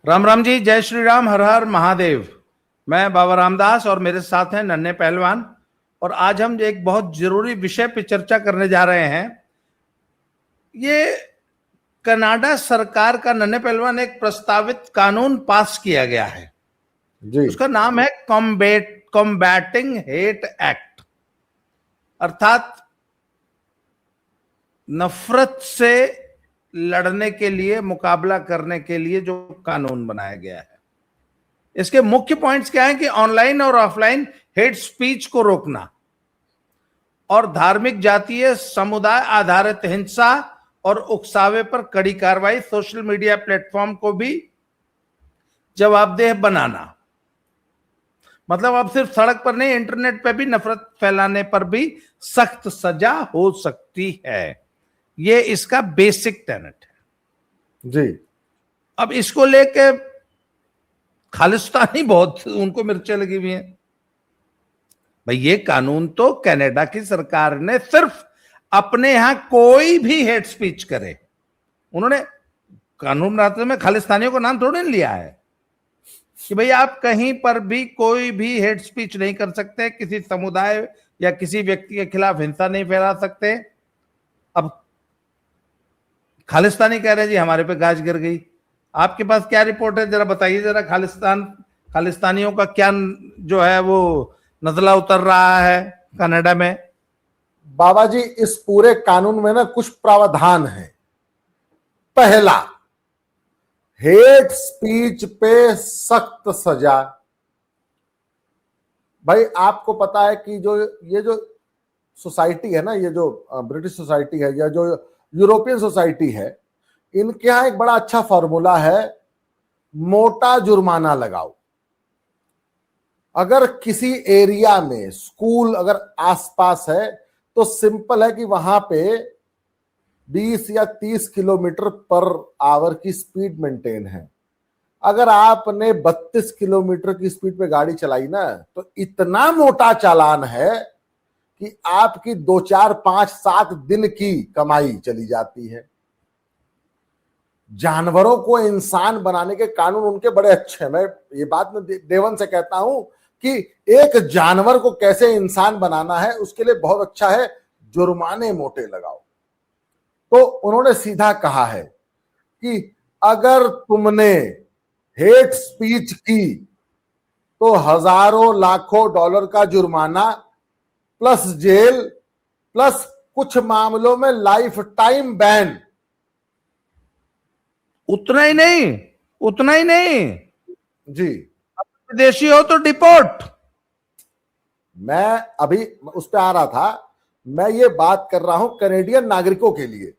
राम राम जी, जय श्री राम, हर हर महादेव। मैं बाबा रामदास और मेरे साथ हैं नन्हे पहलवान। और आज हम एक बहुत जरूरी विषय पर चर्चा करने जा रहे हैं। ये कनाडा सरकार का, नन्हे पहलवान, एक प्रस्तावित कानून पास किया गया है जी। उसका नाम है कॉम्बैटिंग हेट एक्ट, अर्थात नफरत से लड़ने के लिए, मुकाबला करने के लिए जो कानून बनाया गया है। इसके मुख्य पॉइंट्स क्या हैं कि ऑनलाइन और ऑफलाइन हेट स्पीच को रोकना और धार्मिक, जातीय, समुदाय आधारित हिंसा और उकसावे पर कड़ी कार्रवाई। सोशल मीडिया प्लेटफॉर्म को भी जवाबदेह बनाना। मतलब अब सिर्फ सड़क पर नहीं, इंटरनेट पर भी नफरत फैलाने पर भी सख्त सजा हो सकती है। ये इसका बेसिक टेनेट है जी। अब इसको लेके खालिस्तानी बहुत उनको मिर्चें लगी हुई हैं। भाई, ये कानून तो कनाडा की सरकार ने सिर्फ अपने यहां कोई भी हेट स्पीच करे, उन्होंने कानून बनाते में खालिस्तानियों का नाम थोड़ी लिया है कि भाई आप कहीं पर भी कोई भी हेट स्पीच नहीं कर सकते, किसी समुदाय या किसी व्यक्ति के खिलाफ हिंसा नहीं फैला सकते। अब खालिस्तानी कह रहे जी हमारे पे गाज गिर गई। आपके पास क्या रिपोर्ट है, जरा बताइए जरा। खालिस्तानियों का क्या जो है वो नजला उतर रहा है कनाडा में? बाबा जी, इस पूरे कानून में ना कुछ प्रावधान है। पहला, हेट स्पीच पे सख्त सजा। भाई, आपको पता है कि ये जो सोसाइटी है ना, ये जो ब्रिटिश सोसाइटी है या जो यूरोपियन सोसाइटी है, इनके यहां एक बड़ा अच्छा फॉर्मूला है, मोटा जुर्माना लगाओ। अगर किसी एरिया में स्कूल अगर आसपास है तो सिंपल है कि वहां पे 20 या 30 किलोमीटर पर आवर की स्पीड मेंटेन है। अगर आपने 32 किलोमीटर की स्पीड पे गाड़ी चलाई ना, तो इतना मोटा चालान है कि आपकी 2, 4, 5, 7 दिन की कमाई चली जाती है। जानवरों को इंसान बनाने के कानून उनके बड़े अच्छे हैं। मैं ये बात मैं देवन से कहता हूं कि एक जानवर को कैसे इंसान बनाना है, उसके लिए बहुत अच्छा है जुर्माने मोटे लगाओ। तो उन्होंने सीधा कहा है कि अगर तुमने हेट स्पीच की तो हजारों लाखों डॉलर का जुर्माना प्लस जेल प्लस कुछ मामलों में लाइफ टाइम बैन। उतना ही नहीं जी, विदेशी हो तो डिपोर्ट। मैं अभी उस पर आ रहा था। मैं ये बात कर रहा हूं कैनेडियन नागरिकों के लिए।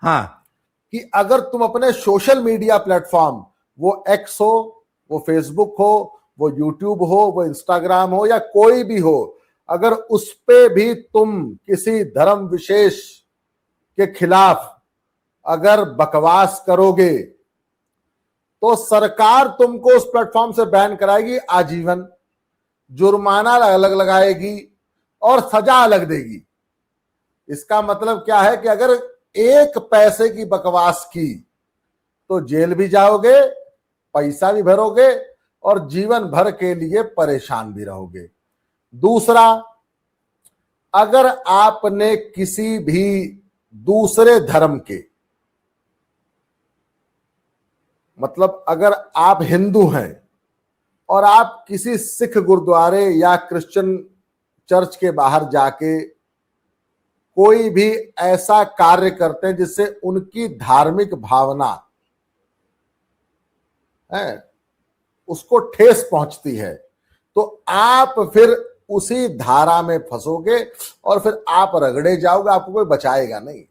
हाँ, कि अगर तुम अपने सोशल मीडिया प्लेटफॉर्म, वो एक्स हो, वो फेसबुक हो, वो यूट्यूब हो, वो इंस्टाग्राम हो या कोई भी हो, अगर उस पे भी तुम किसी धर्म विशेष के खिलाफ अगर बकवास करोगे तो सरकार तुमको उस प्लेटफॉर्म से बैन कराएगी आजीवन, जुर्माना अलग लगाएगी और सजा अलग देगी। इसका मतलब क्या है कि अगर 1 पैसे की बकवास की तो जेल भी जाओगे, पैसा भी भरोगे और जीवन भर के लिए परेशान भी रहोगे। दूसरा, अगर आपने किसी भी दूसरे धर्म के, मतलब अगर आप हिंदू हैं और आप किसी सिख गुरुद्वारे या क्रिश्चियन चर्च के बाहर जाके कोई भी ऐसा कार्य करते हैं जिससे उनकी धार्मिक भावना है उसको ठेस पहुंचती है, तो आप फिर उसी धारा में फंसोगे और फिर आप रगड़े जाओगे, आपको कोई बचाएगा नहीं।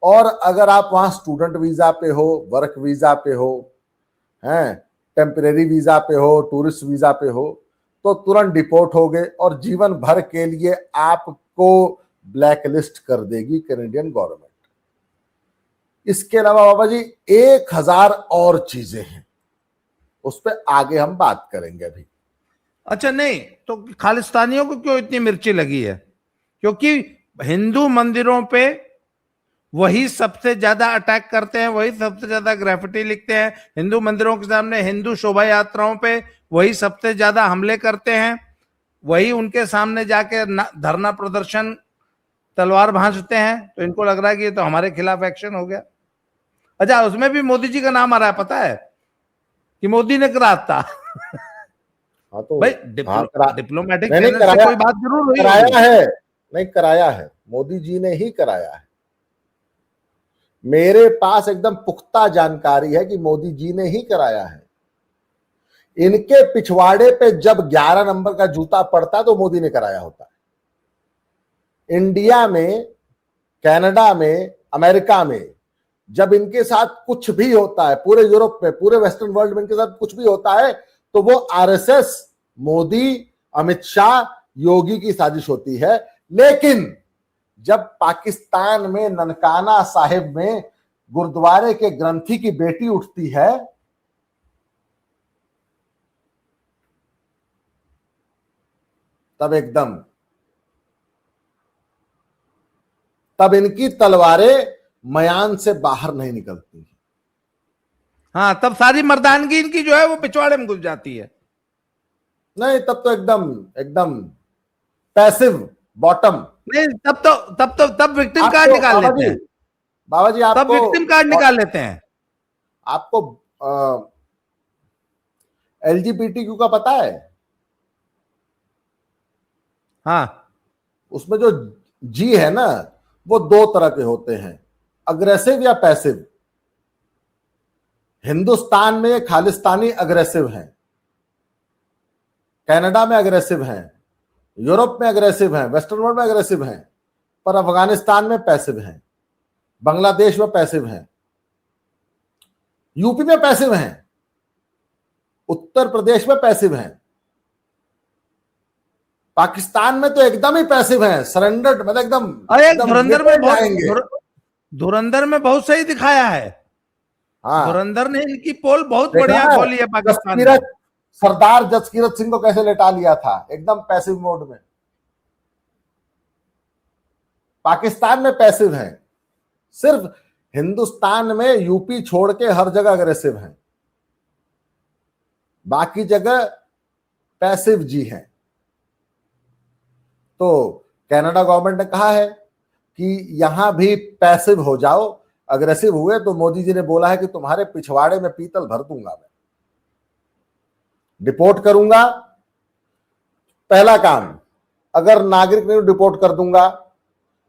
और अगर आप वहां स्टूडेंट वीजा पे हो, वर्क वीजा पे हो, हैं, टेम्परेरी वीजा पे हो, टूरिस्ट वीजा पे हो, तो तुरंत डिपोर्ट होगे और जीवन भर के लिए आपको ब्लैकलिस्ट कर देगी कैनेडियन गवर्नमेंट। इसके अलावा बाबा जी 1000 और चीजें हैं, उस पर आगे हम बात करेंगे अभी। अच्छा, नहीं तो खालिस्तानियों को क्यों इतनी मिर्ची लगी है? क्योंकि हिंदू मंदिरों पे वही सबसे ज्यादा अटैक करते हैं, वही सबसे ज्यादा ग्राफिटी लिखते हैं हिंदू मंदिरों के सामने, हिंदू शोभा यात्राओं पे वही सबसे ज्यादा हमले करते हैं, वही उनके सामने जाके धरना प्रदर्शन तलवार भांजते हैं। तो इनको लग रहा है कि ये तो हमारे खिलाफ एक्शन हो गया। अच्छा, उसमें भी मोदी जी का नाम आ रहा है, पता है कि मोदी ने करा था। हाँ तो भाई डिप्लोमेटिक चैनल से कोई बात जरूर हुई, कराया है, नहीं कराया है, मोदी जी ने ही कराया है। मेरे पास एकदम पुख्ता जानकारी है कि मोदी जी ने ही कराया है। इनके पिछवाड़े पे जब 11 नंबर का जूता पड़ता तो मोदी ने कराया होता है। इंडिया में, कनाडा में, अमेरिका में जब इनके साथ कुछ भी होता है, पूरे यूरोप में, पूरे वेस्टर्न वर्ल्ड में इनके साथ कुछ भी होता है तो वो आरएसएस, मोदी, अमित शाह, योगी की साजिश होती है। लेकिन जब पाकिस्तान में ननकाना साहिब में गुरुद्वारे के ग्रंथी की बेटी उठती है, तब इनकी तलवारें मयान से बाहर नहीं निकलती। हाँ, तब सारी मर्दानगी इनकी जो है वो पिछवाड़े में घुस जाती है। नहीं, तब तो एकदम पैसिव बॉटम। नहीं, तब विक्टिम कार्ड निकाल लेते हैं बाबा जी। आपको तब विक्टिम कार्ड निकाल लेते हैं। आपको LGBTQ का पता है? हाँ, उसमें जो जी है ना, वो 2 तरह के होते हैं, अग्रेसिव या पैसिव। हिंदुस्तान में खालिस्तानी अग्रेसिव हैं, कनाडा में अग्रेसिव हैं, यूरोप में अग्रेसिव हैं, वेस्टर्न वर्ल्ड में अग्रेसिव हैं, पर अफगानिस्तान में पैसिव हैं, बांग्लादेश में पैसिव हैं, यूपी में पैसिव हैं, उत्तर प्रदेश में पैसिव हैं, पाकिस्तान में तो एकदम ही पैसिव हैं, सरेंडर्ड, मतलब एकदम। अरे धुरंधर में बहुत सही दिखाया है। हाँ, धुरंधर ने इनकी पोल बहुत बढ़िया खोली है पाकिस्तान में। सरदार जसकीरत सिंह को कैसे लेटा लिया था, एकदम पैसिव मोड में। पाकिस्तान में पैसिव हैं, सिर्फ हिंदुस्तान में यूपी छोड़ के हर जगह अग्रेसिव हैं, बाकी जगह पैसिव जी हैं। तो कनाडा गवर्नमेंट ने कहा है कि यहां भी पैसिव हो जाओ, अग्रेसिव हुए तो मोदी जी ने बोला है कि तुम्हारे पिछवाड़े में पीतल भर दूंगा, मैं डिपोर्ट करूंगा। पहला काम, अगर नागरिक नहीं डिपोर्ट कर दूंगा।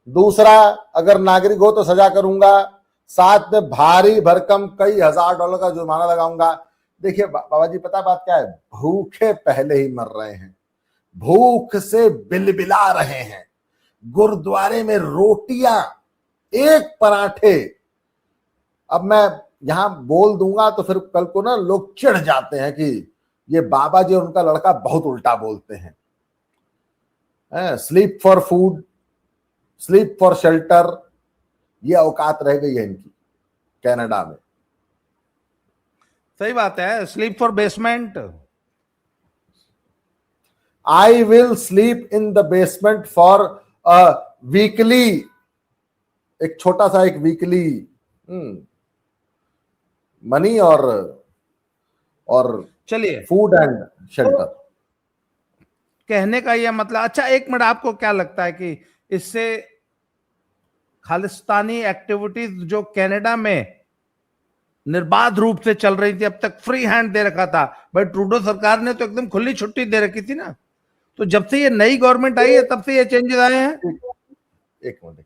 दूसरा, अगर नागरिक हो तो सजा करूंगा, साथ में भारी भरकम कई $1000 का जुर्माना लगाऊंगा। देखिए बाबा जी, पता बात क्या है, भूखे पहले ही मर रहे हैं, भूख से बिलबिला रहे हैं। गुरुद्वारे में रोटियां, एक पराठे। अब मैं यहां बोल दूंगा तो फिर कल को ना लोग चिढ़ जाते हैं कि ये बाबा जी और उनका लड़का बहुत उल्टा बोलते हैं। Sleep for food, sleep for shelter, ये औकात रह गई है इनकी कनाडा में। सही बात है, sleep for basement. I will sleep in the basement for a weekly, एक छोटा सा एक वीकली मनी और चलिए, फूड एंड शेल्टर। कहने का यह मतलब, अच्छा एक मिनट, आपको क्या लगता है कि इससे खालिस्तानी एक्टिविटीज जो कनाडा में निर्बाध रूप से चल रही थी, अब तक फ्री हैंड दे रखा था, भाई ट्रूडो सरकार ने तो एकदम खुली छुट्टी दे रखी थी ना, तो जब से ये नई गवर्नमेंट आई है तब से ये चेंजेस आए हैं। एक मिनट,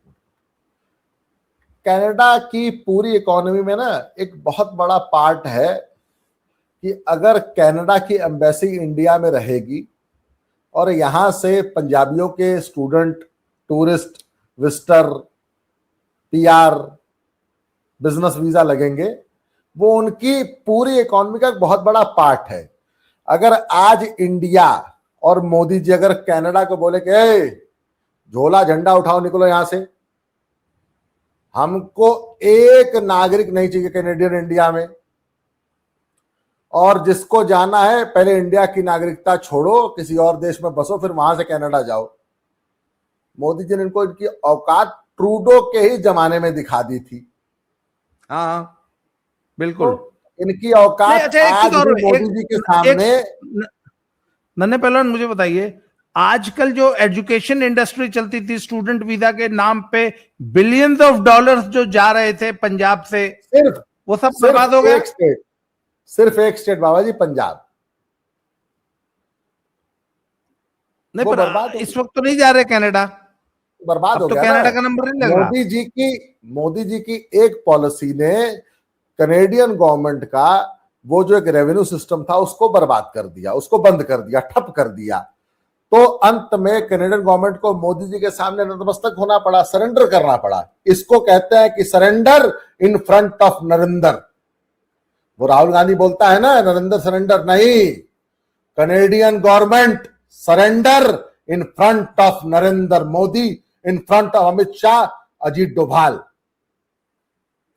कनाडा की पूरी इकोनॉमी में ना एक बहुत बड़ा पार्ट है कि अगर कनाडा की एम्बेसी इंडिया में रहेगी और यहां से पंजाबियों के student, tourist, visitor, PR, business visa लगेंगे, वो उनकी पूरी इकोनॉमी का एक बहुत बड़ा पार्ट है। अगर आज इंडिया और मोदी जी अगर कनाडा को बोले कि झोला झंडा उठाओ, निकलो यहां से, हमको एक नागरिक नहीं चाहिए कैनेडियन इंडिया में, और जिसको जाना है पहले इंडिया की नागरिकता छोड़ो, किसी और देश में बसो, फिर वहां से कनाडा जाओ। मोदी जी ने इनको इनकी औकात ट्रूडो के ही जमाने में दिखा दी थी। हाँ बिल्कुल। तो इनकी औकात अच्छा, एक आज चीज और, भी मोदी जी के सामने। नन्हे पहलवान मुझे बताइए, आजकल जो एजुकेशन इंडस्ट्री चलती थी स्टूडेंट वीजा के नाम पे, बिलियंस ऑफ डॉलर्स जो जा रहे थे पंजाब से, सिर्फ वो सब बर्बाद हो गया। सिर्फ एक स्टेट बाबा जी, पंजाब। नहीं वो पर बर्बाद इस वक्त तो नहीं जा रहे कनाडा, बर्बाद अब हो तो गया कनाडा ना। का नंबर नहीं लग रहा। मोदी जी की एक पॉलिसी ने कनेडियन गवर्नमेंट का वो जो एक रेवेन्यू सिस्टम था उसको बर्बाद कर दिया, उसको बंद कर दिया, ठप कर दिया। तो अंत में कनेडियन गवर्नमेंट को मोदी जी के सामने नतमस्तक होना पड़ा, सरेंडर करना पड़ा। इसको कहते हैं कि surrender in front of Narendra. वो राहुल गांधी बोलता है ना नरेंद्र सरेंडर, नहीं, Canadian government surrender in front of Narendra Modi, in front of Amit Shah, Ajit Doval.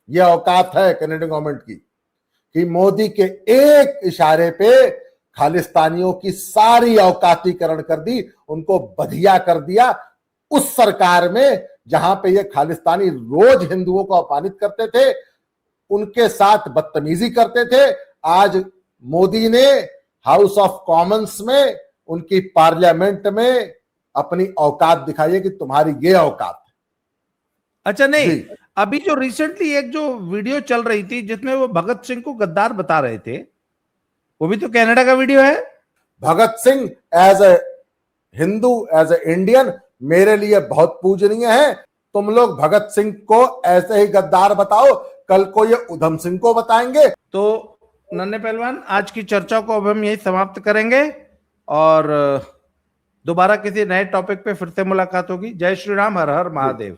यह औकात है कनेडियन गवर्नमेंट की कि मोदी के एक इशारे पे खालिस्तानियों की सारी औकातीकरण कर दी, उनको बधिया कर दिया। उस सरकार में जहां पे ये खालिस्तानी रोज हिंदुओं को अपमानित करते थे, उनके साथ बदतमीजी करते थे, आज मोदी ने हाउस ऑफ कॉमन्स में, उनकी पार्लियामेंट में अपनी औकात दिखाई है कि तुम्हारी ये औकात है। अच्छा नहीं, अभी जो रिसेंटली एक जो वीडियो चल रही थी जिसमें वो भगत सिंह को गद्दार बता रहे थे, वो भी तो कनाडा का वीडियो है। Bhagat Singh as a Hindu, as a Indian मेरे लिए बहुत पूजनीय है। तुम लोग भगत सिंह को ऐसे ही गद्दार बताओ, कल को ये उधम सिंह को बताएंगे। तो नन्हे पहलवान, आज की चर्चा को अब हम यही समाप्त करेंगे और दोबारा किसी नए टॉपिक पे फिर से मुलाकात होगी। जय श्री राम, हर हर महादेव।